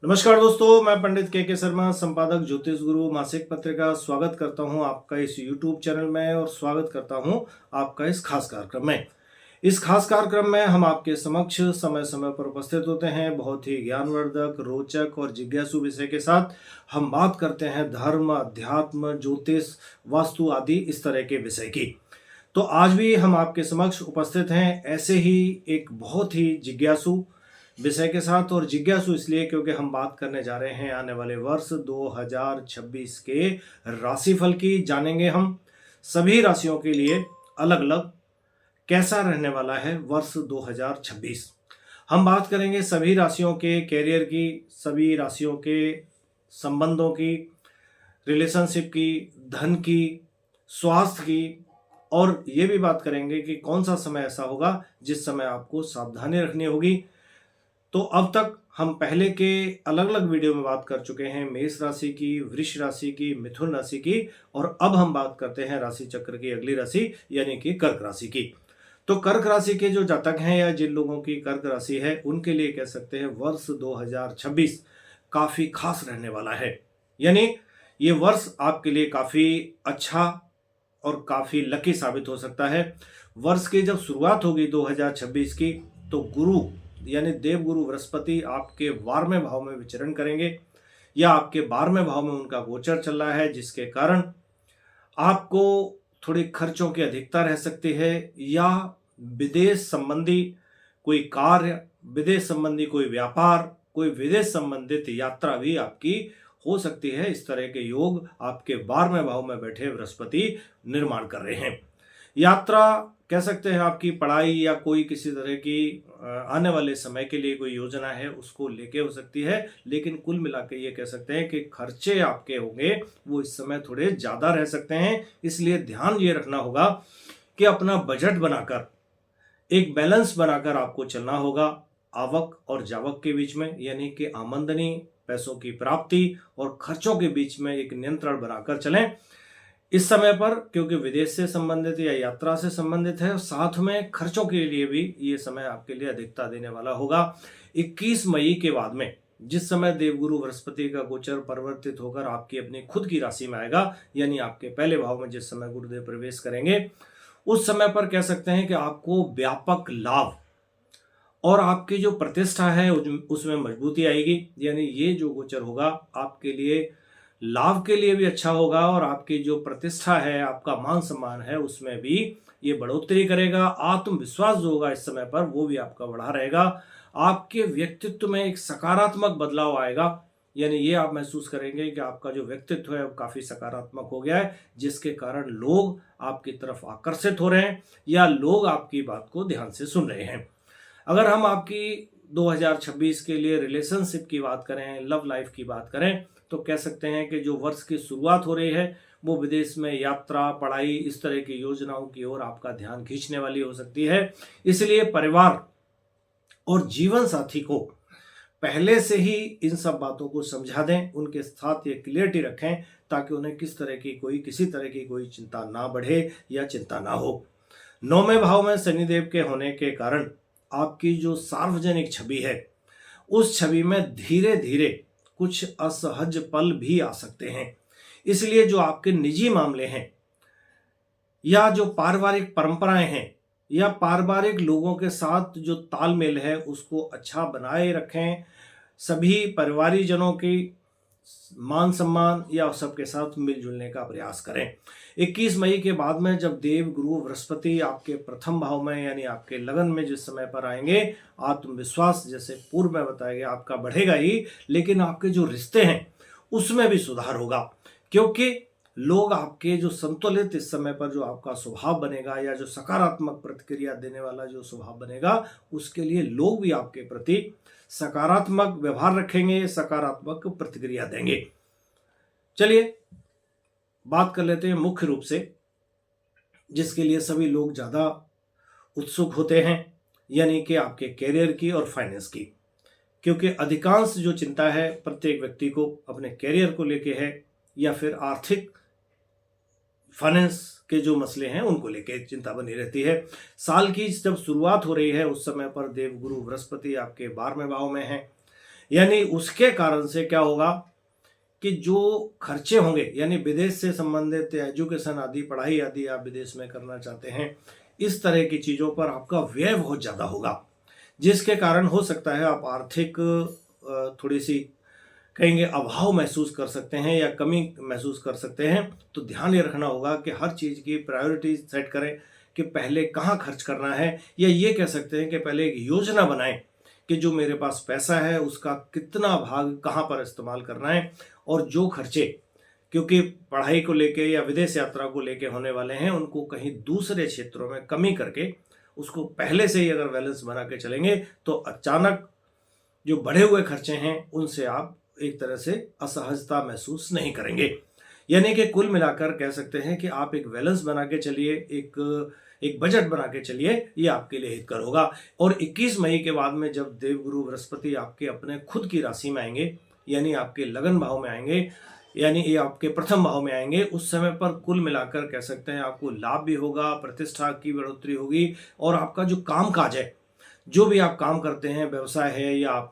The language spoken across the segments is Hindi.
नमस्कार दोस्तों, मैं पंडित के शर्मा, संपादक ज्योतिष गुरु मासिक पत्रिका स्वागत करता हूं आपका इस YouTube चैनल में और स्वागत करता हूं आपका इस खास कार्यक्रम में। इस खास कार्यक्रम में हम आपके समक्ष समय समय पर उपस्थित होते हैं। बहुत ही ज्ञानवर्धक, रोचक और जिज्ञासु विषय के साथ हम बात करते हैं धर्म, अध्यात्म, ज्योतिष, वास्तु आदि इस तरह के विषय की। तो आज भी हम आपके समक्ष उपस्थित हैं ऐसे ही एक बहुत ही जिज्ञासु विषय के साथ। और जिज्ञासु इसलिए क्योंकि हम बात करने जा रहे हैं आने वाले वर्ष 2026 के राशिफल की। जानेंगे हम सभी राशियों के लिए अलग अलग कैसा रहने वाला है वर्ष 2026। हम बात करेंगे सभी राशियों के कैरियर की, सभी राशियों के संबंधों की, रिलेशनशिप की, धन की, स्वास्थ्य की, और ये भी बात करेंगे कि कौन सा समय ऐसा होगा जिस समय आपको सावधानी रखनी होगी। तो अब तक हम पहले के अलग अलग वीडियो में बात कर चुके हैं मेष राशि की, वृष राशि की, मिथुन राशि की, और अब हम बात करते हैं राशि चक्र की अगली राशि यानी कि कर्क राशि की। तो कर्क राशि के जो जातक हैं या जिन लोगों की कर्क राशि है उनके लिए कह सकते हैं वर्ष 2026 काफी खास रहने वाला है। यानी ये वर्ष आपके लिए काफी अच्छा और काफी लकी साबित हो सकता है। वर्ष की जब शुरुआत होगी 2026 की, तो गुरु यानी देवगुरु बृहस्पति आपके 12वें भाव में विचरण करेंगे या आपके 12वें भाव में उनका गोचर चल रहा है, जिसके कारण आपको थोड़ी खर्चों की अधिकता रह सकती है, या विदेश संबंधी कोई कार्य, विदेश संबंधी कोई व्यापार, कोई विदेश संबंधित यात्रा भी आपकी हो सकती है। इस तरह के योग आपके 12वें भाव में बैठे बृहस्पति निर्माण कर रहे हैं। यात्रा कह सकते हैं आपकी पढ़ाई या कोई किसी तरह की आने वाले समय के लिए कोई योजना है उसको लेके हो सकती है, लेकिन कुल मिला के ये कह सकते हैं कि खर्चे आपके होंगे वो इस समय थोड़े ज़्यादा रह सकते हैं। इसलिए ध्यान ये रखना होगा कि अपना बजट बनाकर, एक बैलेंस बनाकर आपको चलना होगा आवक और जावक के बीच में, यानी कि आमदनी, पैसों की प्राप्ति और खर्चों के बीच में एक नियंत्रण बनाकर चलें इस समय पर, क्योंकि विदेश से संबंधित या यात्रा से संबंधित है। साथ में खर्चों के लिए भी ये समय आपके लिए अधिकता देने वाला होगा। 21 मई के बाद में जिस समय देवगुरु बृहस्पति का गोचर परिवर्तित होकर आपकी अपनी खुद की राशि में आएगा, यानी आपके पहले भाव में जिस समय गुरुदेव प्रवेश करेंगे, उस समय पर कह सकते हैं कि आपको व्यापक लाभ और आपकी जो प्रतिष्ठा है उसमें मजबूती आएगी। यानी ये जो गोचर होगा आपके लिए लाभ के लिए भी अच्छा होगा, और आपकी जो प्रतिष्ठा है, आपका मान सम्मान है, उसमें भी ये बढ़ोतरी करेगा। आत्मविश्वास जो होगा इस समय पर वो भी आपका बढ़ा रहेगा। आपके व्यक्तित्व में एक सकारात्मक बदलाव आएगा, यानी ये आप महसूस करेंगे कि आपका जो व्यक्तित्व है वो काफी सकारात्मक हो गया है, जिसके कारण लोग आपकी तरफ आकर्षित हो रहे हैं या लोग आपकी बात को ध्यान से सुन रहे हैं। अगर हम आपकी 2026 के लिए रिलेशनशिप की बात करें, लव लाइफ की बात करें, तो कह सकते हैं कि जो वर्ष की शुरुआत हो रही है वो विदेश में यात्रा, पढ़ाई, इस तरह की योजनाओं की ओर आपका ध्यान खींचने वाली हो सकती है। इसलिए परिवार और जीवन साथी को पहले से ही इन सब बातों को समझा दें, उनके साथ ये क्लियरिटी रखें ताकि उन्हें किसी तरह की कोई चिंता ना बढ़े या चिंता ना हो। 9वें भाव में शनिदेव के होने के कारण आपकी जो सार्वजनिक छवि है उस छवि में धीरे धीरे कुछ असहज पल भी आ सकते हैं। इसलिए जो आपके निजी मामले हैं या जो पारिवारिक परंपराएं हैं या पारिवारिक लोगों के साथ जो तालमेल है उसको अच्छा बनाए रखें। सभी परिवारीजनों की मान सम्मान या सबके साथ मिलजुलने का प्रयास करें। 21 मई के बाद में जब देव गुरु बृहस्पति आपके प्रथम भाव में यानी आपके लगन में जिस समय पर आएंगे, आत्मविश्वास जैसे पूर्व में बताया गया आपका बढ़ेगा ही, लेकिन आपके जो रिश्ते हैं उसमें भी सुधार होगा, क्योंकि लोग आपके जो संतुलित इस समय पर जो आपका स्वभाव बनेगा या जो सकारात्मक प्रतिक्रिया देने वाला जो स्वभाव बनेगा, उसके लिए लोग भी आपके प्रति सकारात्मक व्यवहार रखेंगे, सकारात्मक प्रतिक्रिया देंगे। चलिए बात कर लेते हैं मुख्य रूप से जिसके लिए सभी लोग ज़्यादा उत्सुक होते हैं, यानी कि आपके कैरियर की और फाइनेंस की। क्योंकि अधिकांश जो चिंता है प्रत्येक व्यक्ति को अपने कैरियर को लेके है या फिर आर्थिक फाइनेंस के जो मसले हैं उनको लेके चिंता बनी रहती है। साल की जब शुरुआत हो रही है उस समय पर देवगुरु बृहस्पति आपके 12वें भाव में है। यानी उसके कारण से क्या होगा कि जो खर्चे होंगे, यानी विदेश से संबंधित एजुकेशन आदि, पढ़ाई आदि आप विदेश में करना चाहते हैं, इस तरह की चीज़ों पर आपका व्यय बहुत ज़्यादा होगा, जिसके कारण हो सकता है आप आर्थिक थोड़ी सी कहेंगे अभाव महसूस कर सकते हैं या कमी महसूस कर सकते हैं। तो ध्यान ये रखना होगा कि हर चीज़ की प्रायोरिटी सेट करें कि पहले कहाँ खर्च करना है, या ये कह सकते हैं कि पहले एक योजना बनाएं कि जो मेरे पास पैसा है उसका कितना भाग कहाँ पर इस्तेमाल करना है, और जो खर्चे क्योंकि पढ़ाई को लेके या विदेश यात्रा को लेके होने वाले हैं उनको कहीं दूसरे क्षेत्रों में कमी करके उसको पहले से ही अगर बैलेंस बना के चलेंगे तो अचानक जो बढ़े हुए खर्चे हैं उनसे आप एक तरह से असहजता महसूस नहीं करेंगे। यानी कि कुल मिलाकर कह सकते हैं कि आप एक बैलेंस बना के चलिए, एक बजट बना के चलिए, ये आपके लिए हितकर होगा। और 21 मई के बाद में जब देवगुरु बृहस्पति आपके अपने खुद की राशि में आएंगे, यानी आपके लगन भाव में आएंगे, यानी ये आपके प्रथम भाव में आएंगे, उस समय पर कुल मिलाकर कह सकते हैं आपको लाभ भी होगा, प्रतिष्ठा की बढ़ोतरी होगी, और आपका जो काम काज है, जो भी आप काम करते हैं, व्यवसाय है या आप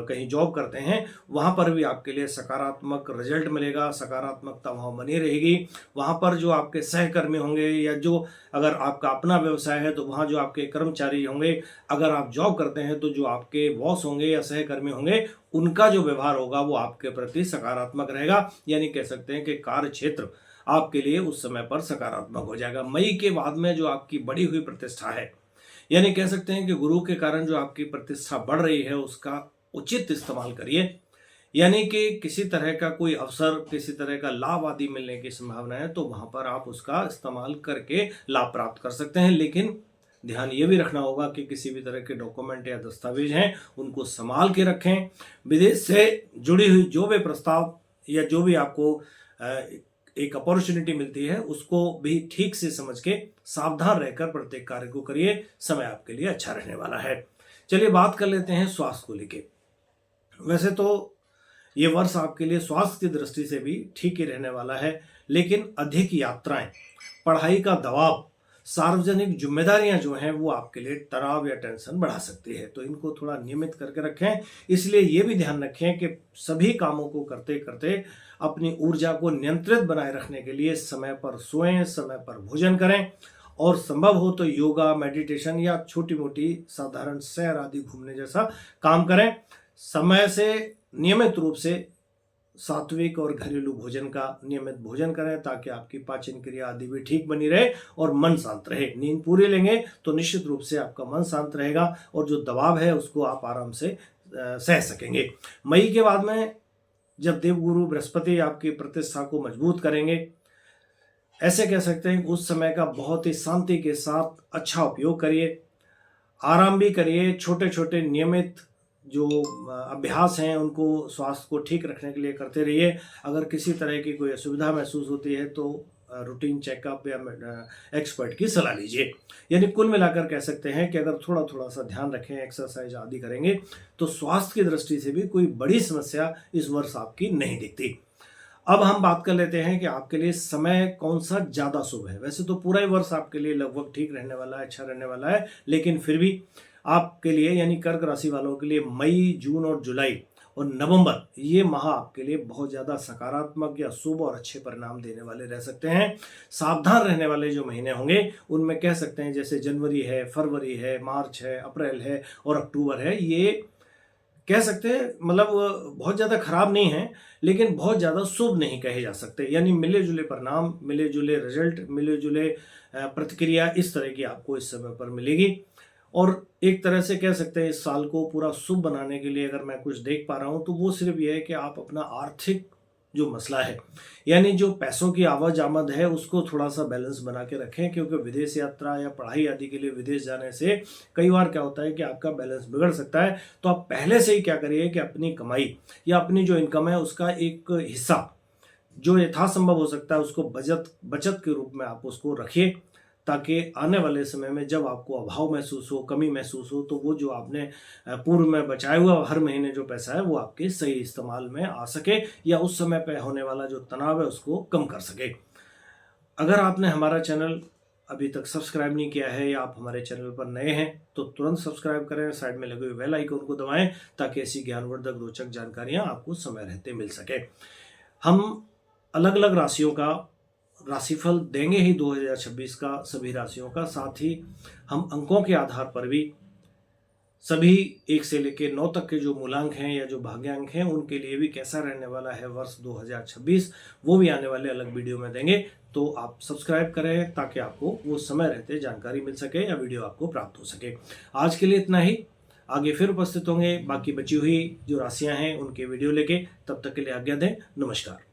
कहीं जॉब करते हैं, वहाँ पर भी आपके लिए सकारात्मक रिजल्ट मिलेगा, सकारात्मकता वहाँ बनी रहेगी। वहाँ पर जो आपके सहकर्मी होंगे या जो अगर आपका अपना व्यवसाय है तो वहाँ जो आपके कर्मचारी होंगे, अगर आप जॉब करते हैं तो जो आपके बॉस होंगे या सहकर्मी होंगे, उनका जो व्यवहार होगा वो आपके प्रति सकारात्मक रहेगा। यानी कह सकते हैं कि कार्य क्षेत्र आपके लिए उस समय पर सकारात्मक हो जाएगा। मई के बाद में जो आपकी बढ़ी हुई प्रतिष्ठा है, यानी कह सकते हैं कि गुरु के कारण जो आपकी प्रतिष्ठा बढ़ रही है उसका उचित इस्तेमाल करिए। यानी कि किसी तरह का कोई अवसर, किसी तरह का लाभ आदि मिलने की संभावना है तो वहां पर आप उसका इस्तेमाल करके लाभ प्राप्त कर सकते हैं। लेकिन ध्यान ये भी रखना होगा कि किसी भी तरह के डॉक्यूमेंट या दस्तावेज हैं उनको संभाल के रखें। विदेश से जुड़ी हुई जो भी प्रस्ताव या जो भी आपको एक अपॉर्चुनिटी मिलती है उसको भी ठीक से समझ के सावधान रहकर प्रत्येक कार्य को करिए। समय आपके लिए अच्छा रहने वाला है। चलिए बात कर लेते हैं स्वास्थ्य को लेके। वैसे तो ये वर्ष आपके लिए स्वास्थ्य की दृष्टि से भी ठीक ही रहने वाला है, लेकिन अधिक यात्राएं, पढ़ाई का दबाव, सार्वजनिक जिम्मेदारियां जो हैं वो आपके लिए तनाव या टेंशन बढ़ा सकती है, तो इनको थोड़ा नियमित करके रखें। इसलिए ये भी ध्यान रखें कि सभी कामों को करते करते अपनी ऊर्जा को नियंत्रित बनाए रखने के लिए समय पर सोएं, समय पर भोजन करें, और संभव हो तो योगा, मेडिटेशन या छोटी मोटी साधारण सैर आदि घूमने जैसा काम करें। समय से नियमित रूप से सात्विक और घरेलू भोजन का नियमित भोजन करें ताकि आपकी पाचन क्रिया आदि भी ठीक बनी रहे और मन शांत रहे। नींद पूरी लेंगे तो निश्चित रूप से आपका मन शांत रहेगा और जो दबाव है उसको आप आराम से सह सकेंगे। मई के बाद में जब देवगुरु बृहस्पति आपकी प्रतिष्ठा को मजबूत करेंगे, ऐसे कह सकते हैं उस समय का बहुत ही शांति के साथ अच्छा उपयोग करिए, आराम भी करिए। छोटे छोटे नियमित जो अभ्यास हैं उनको स्वास्थ्य को ठीक रखने के लिए करते रहिए। अगर किसी तरह की कोई असुविधा महसूस होती है तो रूटीन चेकअप या एक्सपर्ट की सलाह लीजिए। यानी कुल मिलाकर कह सकते हैं कि अगर थोड़ा थोड़ा सा ध्यान रखें, एक्सरसाइज आदि करेंगे तो स्वास्थ्य की दृष्टि से भी कोई बड़ी समस्या इस वर्ष आपकी नहीं दिखती। अब हम बात कर लेते हैं कि आपके लिए समय कौन सा ज़्यादा शुभ है। वैसे तो पूरा ही वर्ष आपके लिए लगभग ठीक रहने वाला है, अच्छा रहने वाला है, लेकिन फिर भी आपके लिए यानी कर्क राशि वालों के लिए मई, जून और जुलाई और नवंबर ये माह आपके लिए बहुत ज़्यादा सकारात्मक या शुभ और अच्छे परिणाम देने वाले रह सकते हैं। सावधान रहने वाले जो महीने होंगे उनमें कह सकते हैं जैसे जनवरी है, फरवरी है, मार्च है, अप्रैल है और अक्टूबर है, ये कह सकते हैं मतलब बहुत ज़्यादा खराब नहीं है लेकिन बहुत ज़्यादा शुभ नहीं कहे जा सकते। यानी मिले जुले परिणाम, मिले जुले रिजल्ट, मिले जुले प्रतिक्रिया इस तरह की आपको इस समय पर मिलेगी। और एक तरह से कह सकते हैं इस साल को पूरा शुभ बनाने के लिए अगर मैं कुछ देख पा रहा हूँ तो वो सिर्फ ये है कि आप अपना आर्थिक जो मसला है यानी जो पैसों की आवक आमद है उसको थोड़ा सा बैलेंस बना के रखें, क्योंकि विदेश यात्रा या पढ़ाई आदि के लिए विदेश जाने से कई बार क्या होता है कि आपका बैलेंस बिगड़ सकता है। तो आप पहले से ही क्या करिए कि अपनी कमाई या अपनी जो इनकम है उसका एक हिस्सा जो यथासंभव हो सकता है उसको बचत के रूप में आप उसको रखिए, ताकि आने वाले समय में जब आपको अभाव महसूस हो, कमी महसूस हो, तो वो जो आपने पूर्व में बचाया हुआ हर महीने जो पैसा है वो आपके सही इस्तेमाल में आ सके या उस समय पे होने वाला जो तनाव है उसको कम कर सके। अगर आपने हमारा चैनल अभी तक सब्सक्राइब नहीं किया है या आप हमारे चैनल पर नए हैं तो तुरंत सब्सक्राइब करें, साइड में लगे हुए बेल आइकन को दबाएं ताकि ऐसी ज्ञानवर्धक रोचक जानकारियां आपको समय रहते मिल सके। हम अलग अलग राशियों का राशिफल देंगे ही 2026 का सभी राशियों का, साथ ही हम अंकों के आधार पर भी सभी 1 से लेकर 9 तक के जो मूलांक हैं या जो भाग्यांक हैं उनके लिए भी कैसा रहने वाला है वर्ष 2026 वो भी आने वाले अलग वीडियो में देंगे। तो आप सब्सक्राइब करें ताकि आपको वो समय रहते जानकारी मिल सके या वीडियो आपको प्राप्त हो सके। आज के लिए इतना ही, आगे फिर उपस्थित होंगे बाकी बची हुई जो राशियां हैं उनके वीडियो लेके। तब तक के लिए आज्ञा दें, नमस्कार।